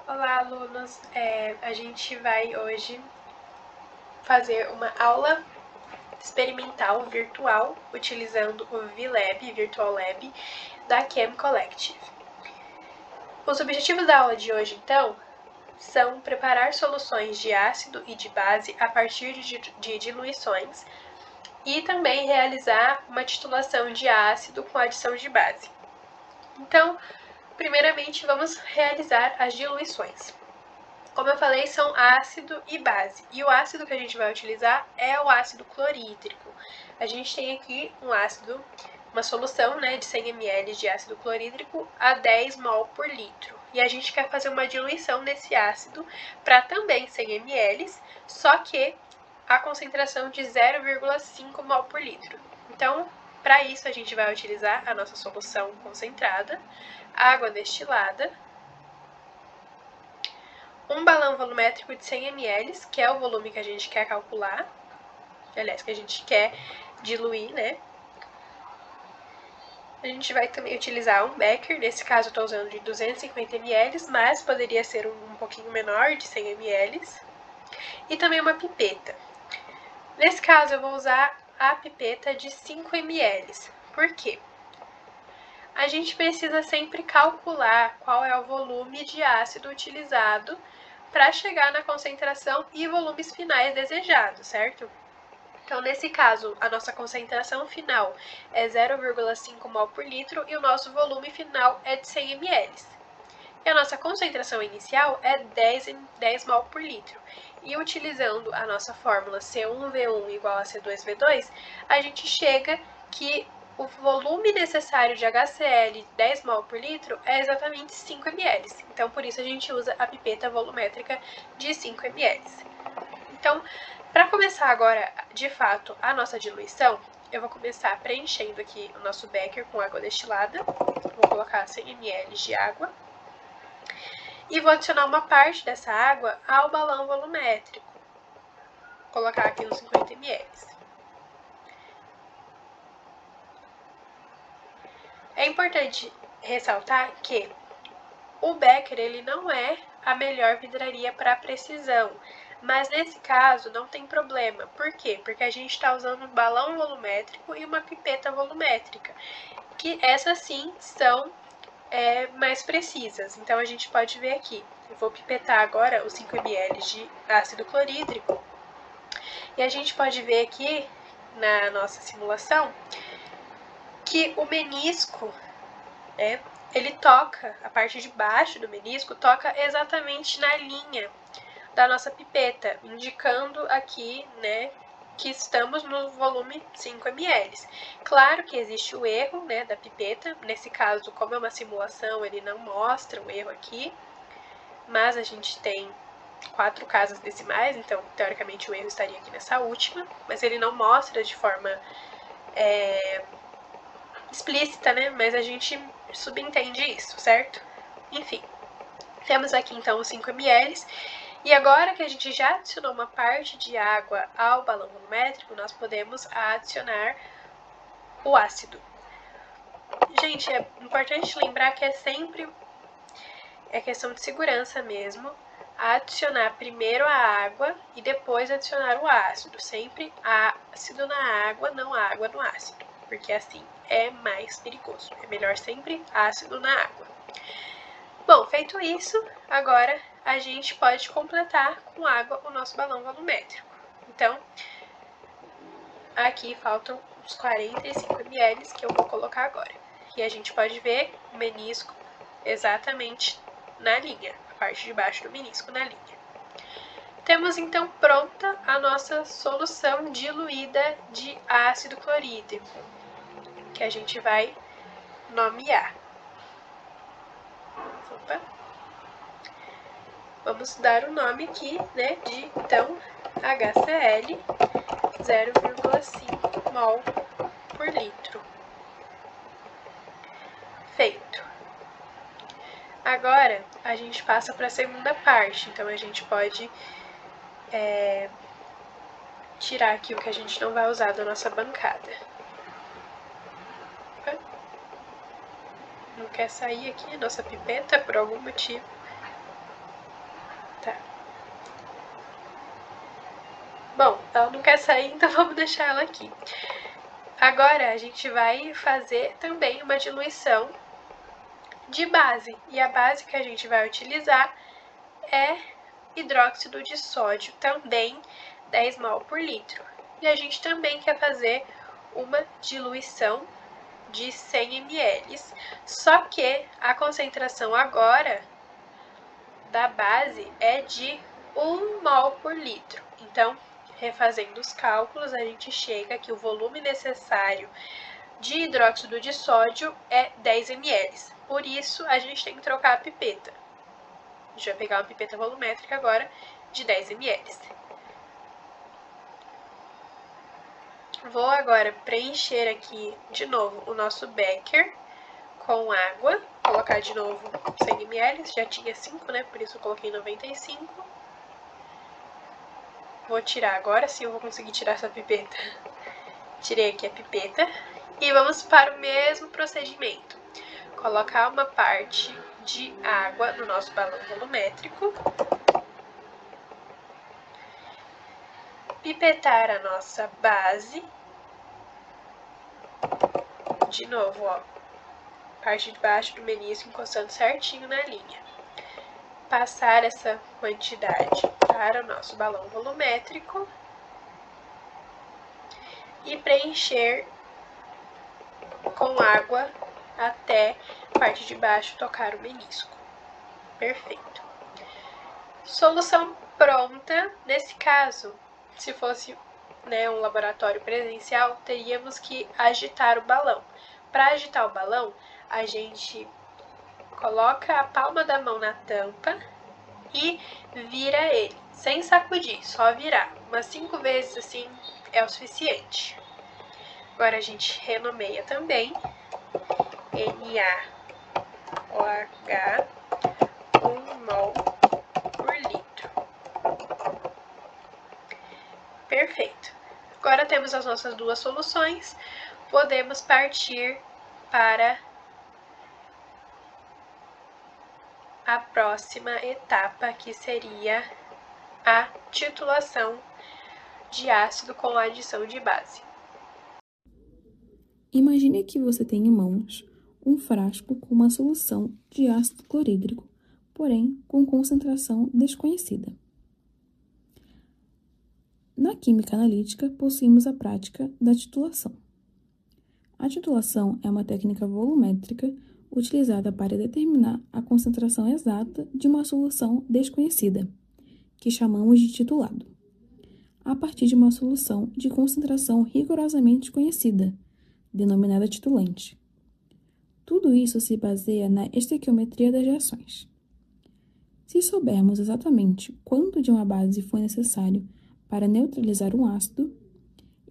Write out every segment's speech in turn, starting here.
Olá, alunos! A gente vai hoje fazer uma aula experimental virtual utilizando o VLab, Virtual Lab, da Chem Collective. Os objetivos da aula de hoje, então, são preparar soluções de ácido e de base a partir de diluições e também realizar uma titulação de ácido com adição de base. Então, primeiramente, vamos realizar as diluições. Como eu falei, são ácido e base. E o ácido que a gente vai utilizar é o ácido clorídrico. A gente tem aqui um ácido, uma solução, de 100 ml de ácido clorídrico a 10 mol por litro. E a gente quer fazer uma diluição desse ácido para também 100 ml, só que a concentração de 0,5 mol por litro. Então, para isso a gente vai utilizar a nossa solução concentrada, água destilada, um balão volumétrico de 100 ml, que é o volume que a gente quer calcular, aliás, que a gente quer diluir, A gente vai também utilizar um becker, nesse caso eu estou usando de 250 ml, mas poderia ser um pouquinho menor, de 100 ml. E também uma pipeta. Nesse caso eu vou usar a pipeta de 5 ml. Por quê? A gente precisa sempre calcular qual é o volume de ácido utilizado para chegar na concentração e volumes finais desejados, certo? Então, nesse caso, a nossa concentração final é 0,5 mol por litro e o nosso volume final é de 100 ml. E a nossa concentração inicial é 10 mol por litro. E utilizando a nossa fórmula C1V1 igual a C2V2, a gente chega que o volume necessário de HCl 10 mol por litro é exatamente 5 ml. Então, por isso a gente usa a pipeta volumétrica de 5 ml. Então, para começar agora, de fato, a nossa diluição, eu vou começar preenchendo aqui o nosso becker com água destilada. Vou colocar 100 ml de água. E vou adicionar uma parte dessa água ao balão volumétrico. Vou colocar aqui nos 50 ml. É importante ressaltar que o becker ele não é a melhor vidraria para precisão, mas nesse caso não tem problema. Por quê? Porque a gente está usando um balão volumétrico e uma pipeta volumétrica, que essas sim são mais precisas. Então a gente pode ver aqui. Eu vou pipetar agora os 5 ml de ácido clorídrico e a gente pode ver aqui na nossa simulação que o menisco, ele toca, a parte de baixo do menisco toca exatamente na linha da nossa pipeta, indicando aqui, que estamos no volume 5 ml. Claro que existe o erro, da pipeta, nesse caso, como é uma simulação, ele não mostra o erro aqui, mas a gente tem 4 casas decimais, então, teoricamente, o erro estaria aqui nessa última, mas ele não mostra de forma explícita, mas a gente subentende isso, certo? Enfim, temos aqui então os 5 ml. E agora que a gente já adicionou uma parte de água ao balão volumétrico, nós podemos adicionar o ácido. Gente, é importante lembrar que é sempre questão de segurança mesmo, adicionar primeiro a água e depois adicionar o ácido. Sempre ácido na água, não água no ácido, porque assim é mais perigoso. É melhor sempre ácido na água. Bom, feito isso, agora a gente pode completar com água o nosso balão volumétrico. Então, aqui faltam uns 45 ml que eu vou colocar agora. E a gente pode ver o menisco exatamente na linha, a parte de baixo do menisco na linha. Temos então pronta a nossa solução diluída de ácido clorídrico, que a gente vai nomear. Opa. Vamos dar o nome aqui, de, então, HCl 0,5 mol por litro. Feito. Agora, a gente passa para a segunda parte, então a gente pode tirar aqui o que a gente não vai usar da nossa bancada. Opa. Não quer sair aqui a nossa pipeta por algum motivo. Tá. Bom, ela não quer sair, então vamos deixar ela aqui. Agora a gente vai fazer também uma diluição de base. E a base que a gente vai utilizar é hidróxido de sódio, também 10 mol por litro. E a gente também quer fazer uma diluição de 100 ml. Só que a concentração agora da base é de 1 mol por litro. Então, refazendo os cálculos, a gente chega que o volume necessário de hidróxido de sódio é 10 ml. Por isso, a gente tem que trocar a pipeta. A gente vai pegar uma pipeta volumétrica agora de 10 ml. Vou agora preencher aqui de novo o nosso becker com água. Vou colocar de novo 100 ml, já tinha 5, né? Por isso eu coloquei 95. Vou tirar agora, sim eu vou conseguir tirar essa pipeta. Tirei aqui a pipeta. E vamos para o mesmo procedimento. Colocar uma parte de água no nosso balão volumétrico. Pipetar a nossa base. De novo, ó, parte de baixo do menisco encostando certinho na linha. Passar essa quantidade para o nosso balão volumétrico e preencher com água até a parte de baixo tocar o menisco. Perfeito. Solução pronta. Nesse caso, se fosse, né, um laboratório presencial, teríamos que agitar o balão. Para agitar o balão, a gente coloca a palma da mão na tampa e vira ele, sem sacudir, só virar. Umas 5 vezes assim é o suficiente. Agora a gente renomeia também. NaOH 1 mol por litro. Perfeito. Agora temos as nossas duas soluções. Podemos partir para a próxima etapa, que seria a titulação de ácido com a adição de base. Imagine que você tem em mãos um frasco com uma solução de ácido clorídrico, porém com concentração desconhecida. Na química analítica, possuímos a prática da titulação. A titulação é uma técnica volumétrica utilizada para determinar a concentração exata de uma solução desconhecida, que chamamos de titulado, a partir de uma solução de concentração rigorosamente conhecida, denominada titulante. Tudo isso se baseia na estequiometria das reações. Se soubermos exatamente quanto de uma base foi necessário para neutralizar um ácido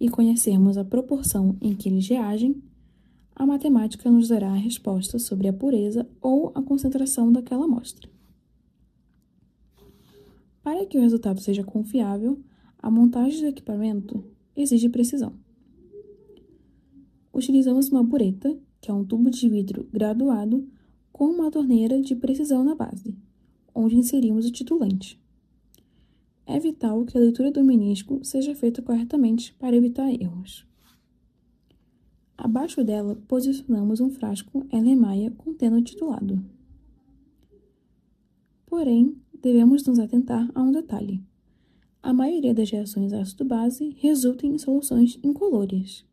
e conhecermos a proporção em que eles reagem, a matemática nos dará a resposta sobre a pureza ou a concentração daquela amostra. Para que o resultado seja confiável, a montagem do equipamento exige precisão. Utilizamos uma bureta, que é um tubo de vidro graduado, com uma torneira de precisão na base, onde inserimos o titulante. É vital que a leitura do menisco seja feita corretamente para evitar erros. Abaixo dela, posicionamos um frasco Erlenmeyer contendo o titulado. Porém, devemos nos atentar a um detalhe. A maioria das reações ácido-base resulta em soluções incolores.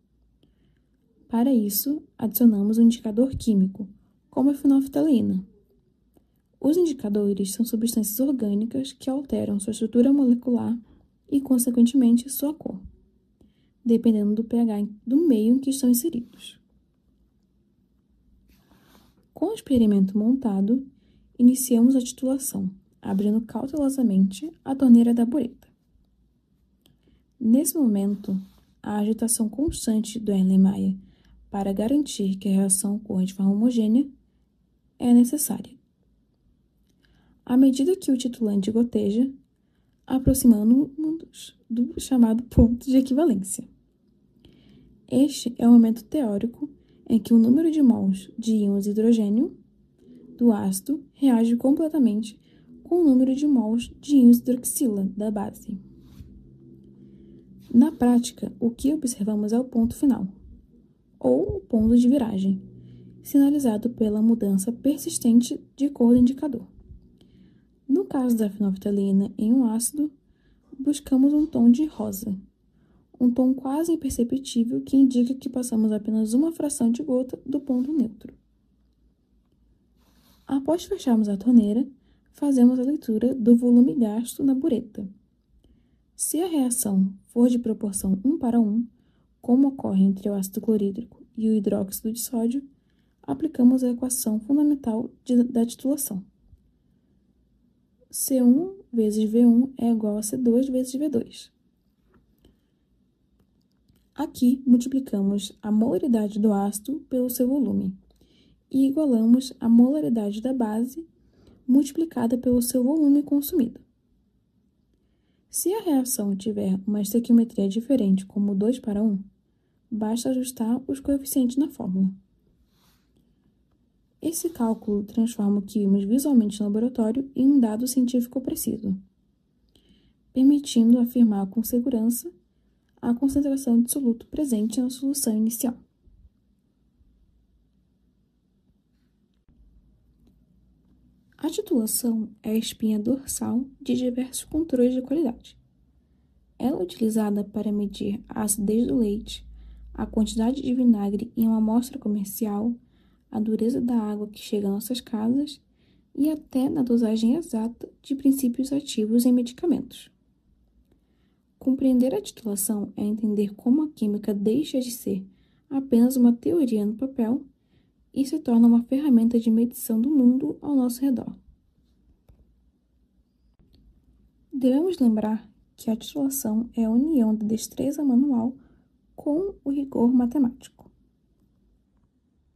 Para isso, adicionamos um indicador químico, como a fenolftaleína. Os indicadores são substâncias orgânicas que alteram sua estrutura molecular e, consequentemente, sua cor, dependendo do pH do meio em que estão inseridos. Com o experimento montado, iniciamos a titulação, abrindo cautelosamente a torneira da bureta. Nesse momento, a agitação constante do Erlenmeyer para garantir que a reação ocorra de forma homogênea é necessária. À medida que o titulante goteja, aproximando-nos do chamado ponto de equivalência. Este é o momento teórico em que o número de mols de íons de hidrogênio do ácido reage completamente com o número de mols de íons hidroxila da base. Na prática, o que observamos é o ponto final, ou o ponto de viragem, sinalizado pela mudança persistente de cor do indicador. No caso da fenolftalina em um ácido, buscamos um tom de rosa, um tom quase imperceptível que indica que passamos apenas uma fração de gota do ponto neutro. Após fecharmos a torneira, fazemos a leitura do volume gasto na bureta. Se a reação for de proporção 1:1, como ocorre entre o ácido clorídrico e o hidróxido de sódio, aplicamos a equação fundamental da titulação. C1 vezes V1 é igual a C2 vezes V2. Aqui, multiplicamos a molaridade do ácido pelo seu volume e igualamos a molaridade da base multiplicada pelo seu volume consumido. Se a reação tiver uma estequiometria diferente, como 2:1, basta ajustar os coeficientes na fórmula. Esse cálculo transforma o que vimos visualmente no laboratório em um dado científico preciso, permitindo afirmar com segurança a concentração de soluto presente na solução inicial. A titulação é a espinha dorsal de diversos controles de qualidade. Ela é utilizada para medir a acidez do leite, a quantidade de vinagre em uma amostra comercial, a dureza da água que chega a nossas casas e até na dosagem exata de princípios ativos em medicamentos. Compreender a titulação é entender como a química deixa de ser apenas uma teoria no papel e se torna uma ferramenta de medição do mundo ao nosso redor. Devemos lembrar que a titulação é a união da destreza manual com o rigor matemático.